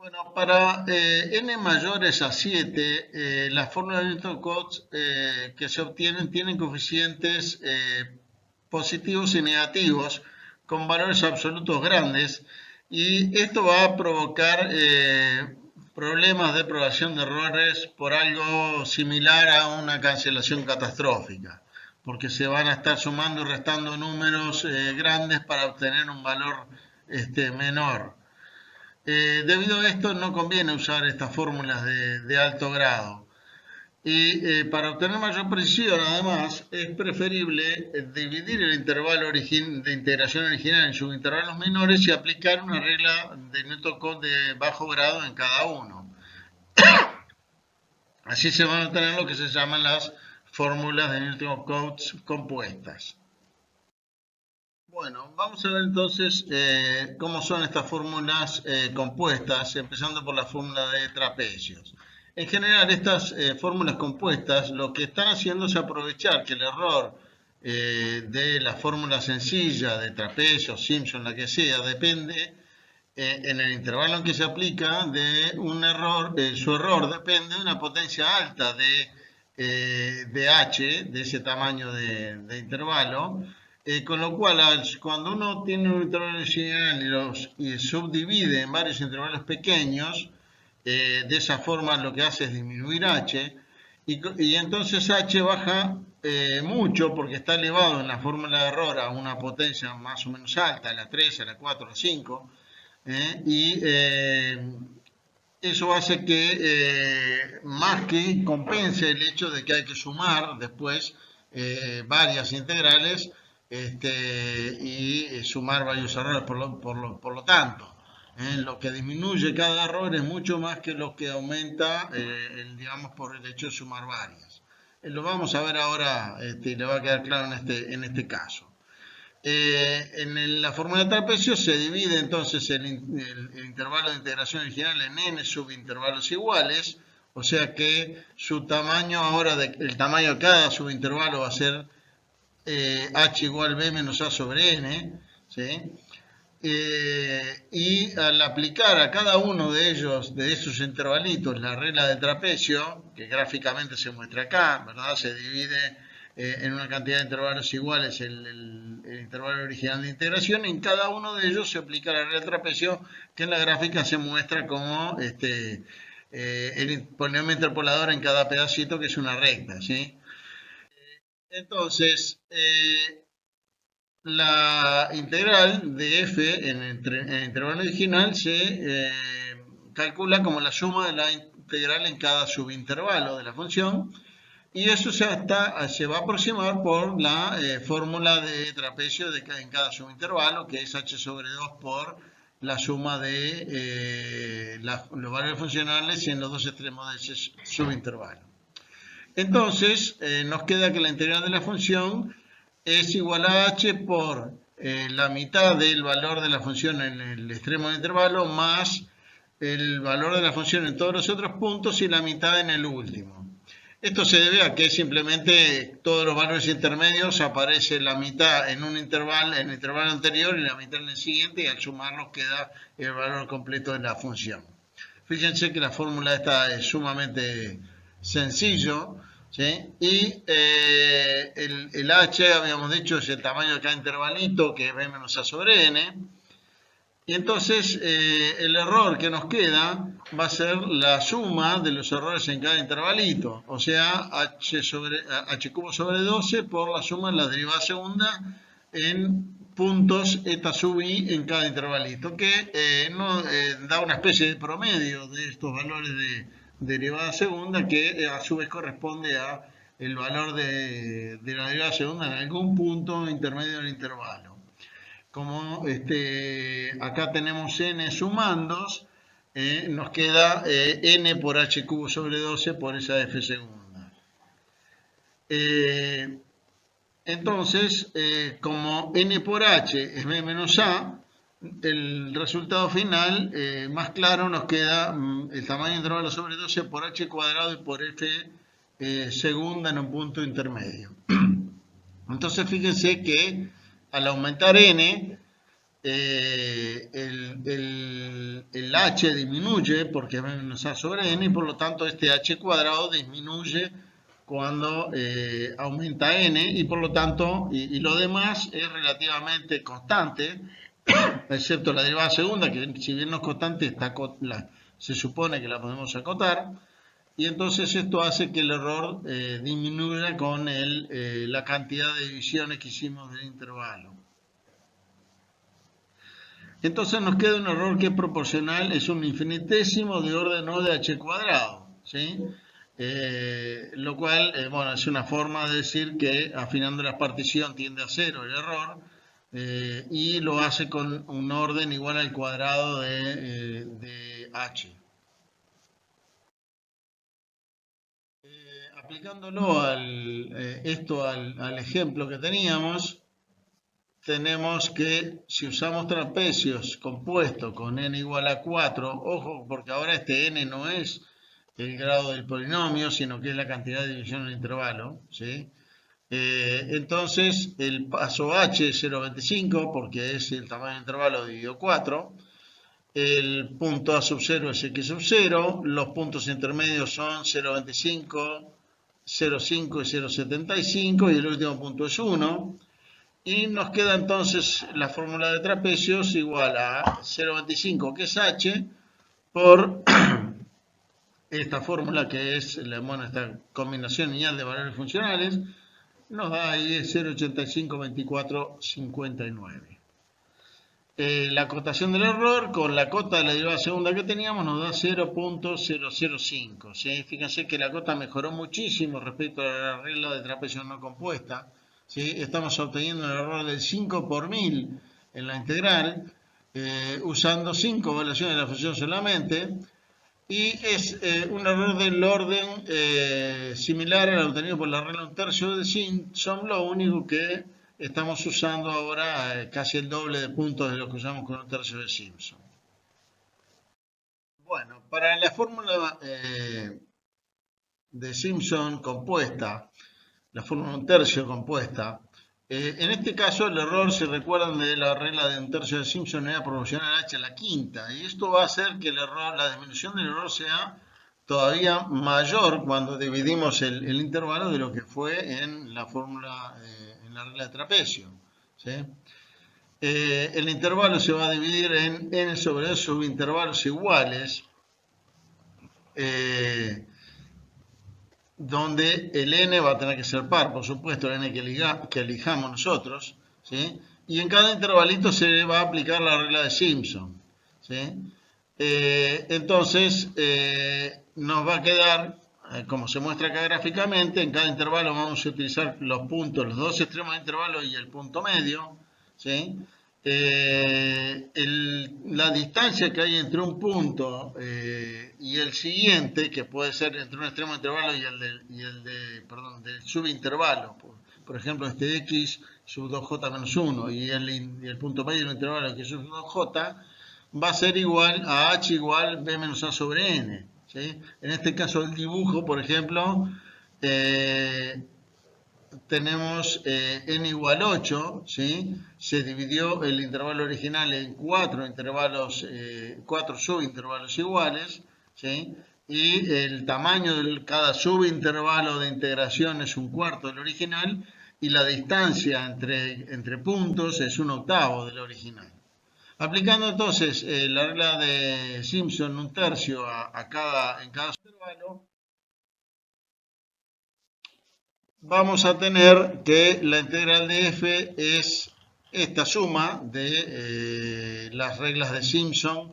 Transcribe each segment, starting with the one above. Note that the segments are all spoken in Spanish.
Bueno, para n mayores a 7, las fórmulas de Newton-Cotes que se obtienen tienen coeficientes positivos y negativos con valores absolutos grandes y esto va a provocar problemas de propagación de errores por algo similar a una cancelación catastrófica, porque se van a estar sumando y restando números grandes para obtener un valor menor. Debido a esto no conviene usar estas fórmulas de alto grado. Y para obtener mayor precisión, además, es preferible dividir el intervalo de integración original en subintervalos menores y aplicar una regla de Newton-Cotes de bajo grado en cada uno. Así se van a obtener lo que se llaman las fórmulas de Newton-Cotes compuestas. Bueno, vamos a ver entonces cómo son estas fórmulas compuestas, empezando por la fórmula de trapecios. En general, estas fórmulas compuestas lo que están haciendo es aprovechar que el error de la fórmula sencilla de trapecio, Simpson, la que sea, depende en el intervalo en que se aplica de un error, su error depende de una potencia alta de h, de ese tamaño de intervalo. Con lo cual, cuando uno tiene un intervalo original y subdivide en varios intervalos pequeños, de esa forma lo que hace es disminuir h, y entonces h baja mucho porque está elevado en la fórmula de error a una potencia más o menos alta, a la 3, a la 4, a la 5, y eso hace que más que compense el hecho de que hay que sumar después varias integrales y sumar varios errores. Por lo tanto, lo que disminuye cada error es mucho más que lo que aumenta, digamos, por el hecho de sumar varias. Lo vamos a ver ahora y le va a quedar claro en este caso. En la fórmula de trapecio se divide entonces el intervalo de integración original en n subintervalos iguales, o sea que su tamaño ahora, el tamaño de cada subintervalo va a ser h igual b menos a sobre n, ¿sí? Y al aplicar a cada uno de ellos, de esos intervalitos, la regla del trapecio, que gráficamente se muestra acá, ¿verdad? Se divide en una cantidad de intervalos iguales el intervalo original de integración, y en cada uno de ellos se aplica la regla del trapecio, que en la gráfica se muestra como el polinomio interpolador en cada pedacito, que es una recta, ¿sí? Entonces, la integral de f en el intervalo original se calcula como la suma de la integral en cada subintervalo de la función, y eso se va a aproximar por la fórmula de trapecio en cada subintervalo, que es h sobre 2 por la suma de los valores funcionales en los dos extremos de ese subintervalo. Entonces, nos queda que la integral de la función es igual a h por la mitad del valor de la función en el extremo del intervalo más el valor de la función en todos los otros puntos y la mitad en el último. Esto se debe a que simplemente todos los valores intermedios aparece la mitad en un intervalo, en el intervalo anterior y la mitad en el siguiente, y al sumarlos queda el valor completo de la función. Fíjense que la fórmula esta es sumamente sencillo, ¿sí? Y el h, habíamos dicho, es el tamaño de cada intervalito, que es b menos a sobre n. Y entonces el error que nos queda va a ser la suma de los errores en cada intervalito, o sea, h cubo sobre 12 por la suma de la derivada segunda en puntos eta sub i en cada intervalito, que nos da una especie de promedio de estos valores de derivada segunda, que a su vez corresponde a el valor de la derivada segunda en algún punto intermedio del intervalo. Como acá tenemos n sumandos, nos queda n por h cubo sobre 12 por esa f segunda. Entonces, como n por h es b menos a, el resultado final más claro nos queda el tamaño de intervalo sobre 12 por h cuadrado y por f segunda en un punto intermedio. Entonces fíjense que al aumentar n, el h disminuye porque es menos a sobre n y por lo tanto este h cuadrado disminuye cuando aumenta n y por lo tanto, y lo demás es relativamente constante, excepto la derivada segunda, que si bien no es constante, se supone que la podemos acotar, y entonces esto hace que el error disminuya con la cantidad de divisiones que hicimos del intervalo. Entonces nos queda un error que es proporcional, es un infinitésimo de orden O de h cuadrado, ¿sí? Lo cual, bueno, es una forma de decir que afinando la partición tiende a cero el error, y lo hace con un orden igual al cuadrado de h. Aplicándolo esto al ejemplo que teníamos, tenemos que si usamos trapecios compuestos con n igual a 4, ojo, porque ahora este n no es el grado del polinomio, sino que es la cantidad de división del intervalo, ¿sí? Entonces el paso h es 0,25 porque es el tamaño del intervalo dividido 4. El punto a sub 0 es x sub 0. Los puntos intermedios son 0,25, 0,5 y 0,75 y el último punto es 1. Y nos queda entonces la fórmula de trapecios igual a 0,25 que es h por esta fórmula que es bueno, esta combinación lineal de valores funcionales. Nos da ahí 0,852459. La cotación del error con la cota de la derivada segunda que teníamos nos da 0,005. ¿Sí? Fíjense que la cota mejoró muchísimo respecto a la regla de trapecio no compuesta. ¿Sí? Estamos obteniendo el error del 5 por 1000 en la integral, usando 5 evaluaciones de la función solamente. Y es un error del orden similar al obtenido por la regla 1/3 de Simpson, lo único que estamos usando ahora casi el doble de puntos de lo que usamos con 1/3 de Simpson. Bueno, para la fórmula de Simpson compuesta, la fórmula 1/3 compuesta, en este caso el error, si recuerdan de la regla de 1/3 de Simpson, era proporcional a h a la quinta, y esto va a hacer que el error, la disminución del error sea todavía mayor cuando dividimos el intervalo de lo que fue en la fórmula, en la regla de trapecio, ¿sí? El intervalo se va a dividir en n sobre 2 subintervalos iguales, donde el n va a tener que ser par, por supuesto, el n que elijamos nosotros, ¿sí? Y en cada intervalito se va a aplicar la regla de Simpson, ¿sí? Entonces, nos va a quedar, como se muestra acá gráficamente, en cada intervalo vamos a utilizar los puntos, los dos extremos de intervalo y el punto medio, ¿sí? La distancia que hay entre un punto y el siguiente, que puede ser entre un extremo de intervalo y del subintervalo, por ejemplo este x sub 2j menos 1 y el punto medio del intervalo que es sub 2j, va a ser igual a h igual b menos a sobre n, ¿sí? En este caso el dibujo, por ejemplo, tenemos n igual 8, ¿sí? Se dividió el intervalo original en 4 intervalos, 4 subintervalos iguales, ¿sí? Y el tamaño de cada subintervalo de integración es 1/4 del original y la distancia entre puntos es 1/8 del original. Aplicando entonces la regla de Simpson 1/3 en cada subintervalo, vamos a tener que la integral de f es esta suma de las reglas de Simpson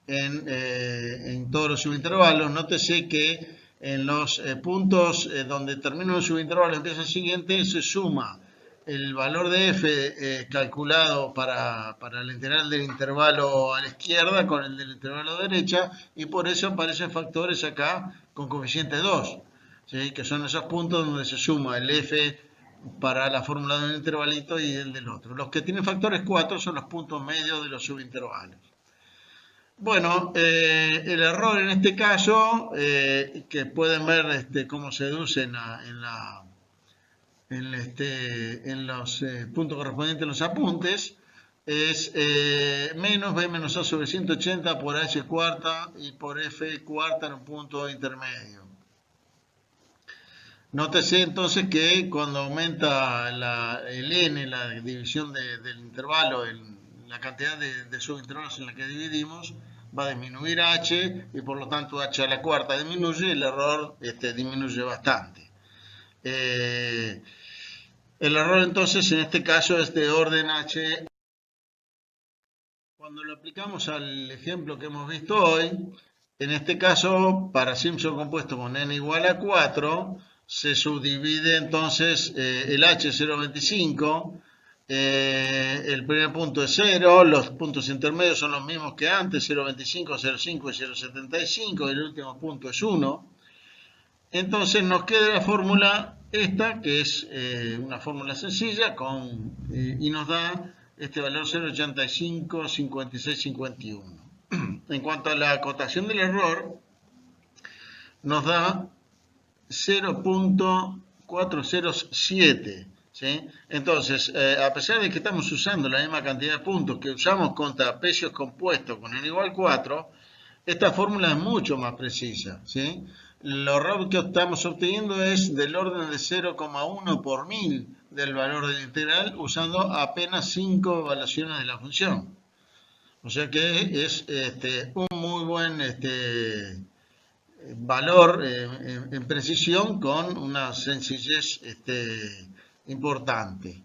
en todos los subintervalos. Nótese que en los puntos donde termina un subintervalo y empieza el siguiente, se suma el valor de f calculado para la integral del intervalo a la izquierda con el del intervalo a la derecha, y por eso aparecen factores acá con coeficiente 2. ¿Sí? Que son esos puntos donde se suma el f para la fórmula de un intervalito y el del otro. Los que tienen factores 4 son los puntos medios de los subintervalos. Bueno, el error en este caso, que pueden ver cómo se deduce en los puntos correspondientes a los apuntes, es menos b menos a sobre 180 por h cuarta y por f cuarta en un punto intermedio. Nótese entonces que cuando aumenta el n, la división del intervalo, la cantidad de subintervalos en la que dividimos, va a disminuir h y por lo tanto h a la cuarta disminuye y el error disminuye bastante. El error entonces en este caso es de orden h. Cuando lo aplicamos al ejemplo que hemos visto hoy, en este caso para Simpson compuesto con n igual a 4, se subdivide entonces el h 0,25, el primer punto es 0, los puntos intermedios son los mismos que antes, 0,25, 0,5 y 0,75, el último punto es 1. Entonces nos queda la fórmula esta, que es una fórmula sencilla, y nos da este valor 0,85, 56, 51. En cuanto a la acotación del error, nos da 0.407, ¿sí? Entonces, a pesar de que estamos usando la misma cantidad de puntos que usamos contra trapecios compuestos con n igual 4, esta fórmula es mucho más precisa, ¿sí? El error que estamos obteniendo es del orden de 0,1 por 1000 del valor del integral usando apenas 5 evaluaciones de la función. O sea que es un muy buen valor en precisión con una sencillez importante.